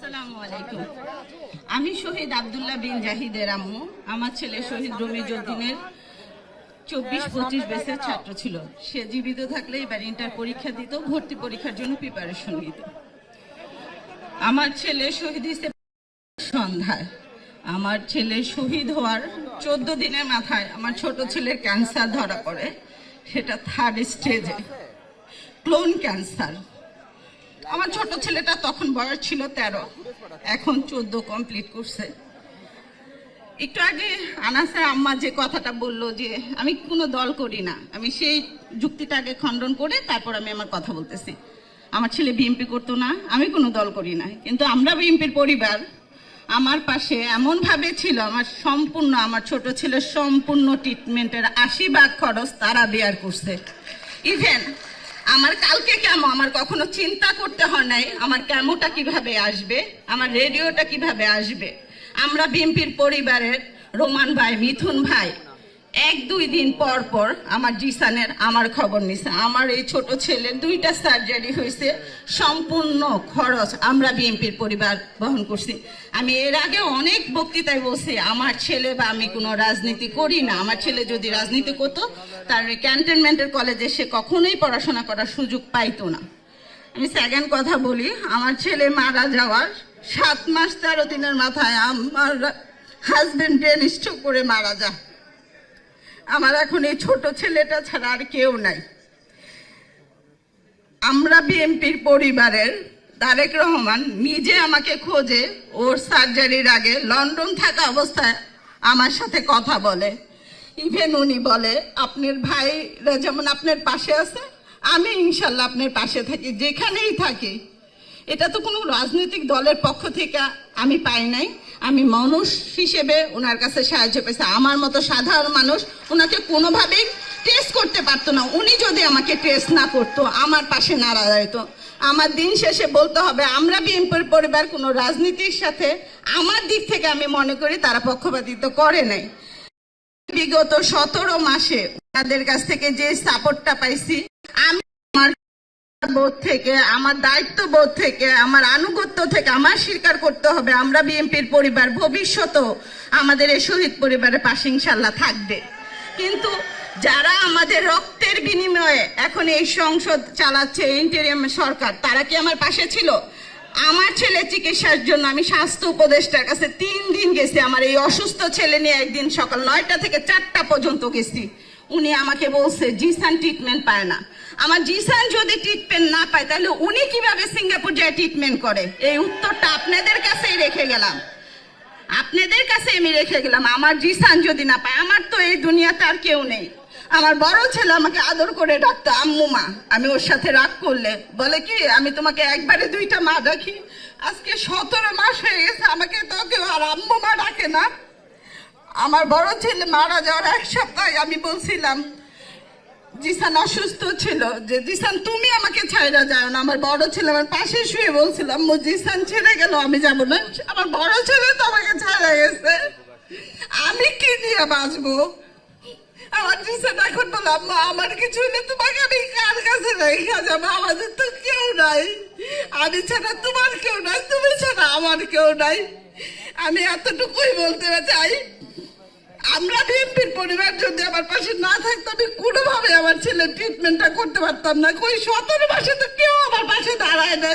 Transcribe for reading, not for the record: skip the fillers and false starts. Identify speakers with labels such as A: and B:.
A: আসসালামু আলাইকুম। আমি শহীদ আব্দুল্লাহ বিন জাহিদের আম্মু। আমার ছেলে শহীদ রমিজউদ্দিনের 24-25 ব্যাচের ছাত্র ছিল। সে জীবিত থাকলে এবার ইন্টার পরীক্ষা দিত, ভর্তি পরীক্ষার জন্য প্রিপারেশন নিত। আমার ছেলে শহীদ হিসেবে সন্ধ্যায়, আমার ছেলে শহীদ হওয়ার 14 দিনের মাথায় আমার ছোট ছেলের ক্যান্সার ধরা পড়ে। সেটা 3rd স্টেজে, ক্লোন ক্যান্সার। আমার ছোট ছেলেটা তখন বয়স ছিল 13, এখন 14 কমপ্লিট করছে। একটু আগে আনাসের আম্মা যে কথাটা বললো যে আমি কোনো দল করি না, আমি সেই যুক্তিটাকে খণ্ডন করে তারপর আমি আমার কথা বলতেছি। আমার ছেলে বিএনপি করতো না, আমি কোনো দল করি না, কিন্তু আমরা বিএনপির পরিবার আমার পাশে এমনভাবে ছিল। আমার ছোট ছেলের সম্পূর্ণ ট্রিটমেন্টের 80% খরচ তারা বেয়ার করছে। ইভেন আমার কালকে কেমো আমার কখনো চিন্তা করতে হয় নাই আমার কেমোটা কিভাবে আসবে, আমার রেডিওটা কিভাবে আসবে। আমরা বিএনপির পরিবারের রোমান ভাই, মিথুন ভাই 1-2 দিন পর পর আমার জিসানের আমার খবর নিছে। আমার এই ছোট ছেলের 2টা সার্জারি হয়েছে, সম্পূর্ণ খরচ আমরা বিএনপির পরিবার বহন করছি। আমি এর আগে অনেক বক্তৃতায় বলছি আমার ছেলে বা আমি কোনো রাজনীতি করি না। আমার ছেলে যদি রাজনীতি করতো তার ক্যান্টনমেন্টের কলেজে সে কখনোই পড়াশোনা করার সুযোগ পাইতো না। আমি সেকেন্ড কথা বলি, আমার ছেলে মারা যাওয়ার 7 মাস 13 দিনের মাথায় আমার হাজবেন্ড ব্রেন স্ট্রোক করে মারা যায়। আমার এখন এই ছোট ছেলেটা ছাড়া আর কেউ নাই। আমরা বিএনপির পরিবারের তারেক রহমান নিজে আমাকে খোঁজে, ওর সার্জারির আগে লন্ডন থাকা অবস্থায় আমার সাথে কথা বলে। ইভেন উনি বলে আপনার ভাইরা যেমন আপনার পাশে আছে, আমি ইনশাল্লাহ আপনার পাশে থাকি, যেখানেই থাকি। এটা তো কোনো রাজনৈতিক দলের পক্ষ থেকে আমি পাই নাই, আমি মানুষ হিসেবে ওনার কাছে সাহায্য পেয়েছি। আমার মতো সাধারণ মানুষ ওনাকে কোনোভাবেই টেস্ট করতে পারতো না। উনি যদি আমাকে টেস্ট না করতো, আমার পাশে না দাঁড়াইতো, আমার দিন শেষে বলতে হবে আমরা বিএনপির পরিবার কোনো রাজনীতির সাথে আমার দিক থেকে আমি মনে করি তারা পক্ষপাতিত্ব করে নাই। বিগত 17 মাসে ওনাদের কাছ থেকে যে সাপোর্টটা পাইছি, আমি আমার বোধ থেকে, আমার দায়িত্ব বোধ থেকে, আমার আনুগত্য থেকে আমার স্বীকার করতে হবে আমরা বিএনপির পরিবার ভবিষ্যতেও আমাদের এই শহীদ পরিবারের পাশে ইনশাল্লাহ থাকবে। কিন্তু যারা আমাদের রক্তের বিনিময়ে এখন এই সংসদ চালাচ্ছে, ইন্টারিম সরকার, তারা কি আমার পাশে ছিল? আমার ছেলে চিকিৎসার জন্য আমি স্বাস্থ্য উপদেষ্টার কাছে 3 দিন গেছি। আমার এই অসুস্থ ছেলে নিয়ে একদিন সকাল 9টা থেকে 4টা পর্যন্ত গেছি। উনি আমাকে বলছে জিসান ট্রিটমেন্ট পায় না। আমার জিসান যদি ট্রিটমেন্ট না পায় তাহলে উনি কিভাবে সিঙ্গাপুর যায় ট্রিটমেন্ট করে? এই উত্তরটা আপনাদের কাছেই রেখে গেলাম, আপনাদের কাছে আমি রেখে গেলাম। আমার জিসান যদি না পায়, আমার তো এই দুনিয়াতে আর কেউ নেই। আমার বড় ছেলে আমাকে আদর করে ডাকতো আম্মু মা। আমি ওর সাথে রাগ করলে বলে কি আমি তোমাকে একবারে 2টা মা ডাকি। আজকে 17 মাস হয়ে গেছে আমাকে তো কেউ আর আম্মু মা ডাকে না। আমার বড় ছেলে মারা যাওয়ার 1 সপ্তাহ আমি বলছিলাম, জিসান অসুস্থ ছিল, যে জিসান তুমি আমাকে ছাইড়া যাও না। আমার বড় ছেলে আমার পাশে শুয়ে বলছিলাম জিসান ছেড়ে গেল আমি যাব না। আমার বড় ছেলে তো আমাকে ছাইড়া গেছে, আমি কি দিয়ে বাঁচবো? আমার জিসান এখন বললাম আমার কিছু হলে তোমাকে আমি কার কাছে রেখে যাবো? আমাদের তো কেউ নাই, আমি ছাড়া তোমার কেউ নাই, তুমি ছাড়া আমার কেউ নাই। আমি এতটুকুই বলতে চাই, আমরা বিএনপির পরিবার যদি আমার পাশে না থাকতো আমি কোনোভাবে আমার ছেলের ট্রিটমেন্টটা করতে পারতাম না। কই 17 মাসে তো কেউ আমার পাশে দাঁড়ায় না।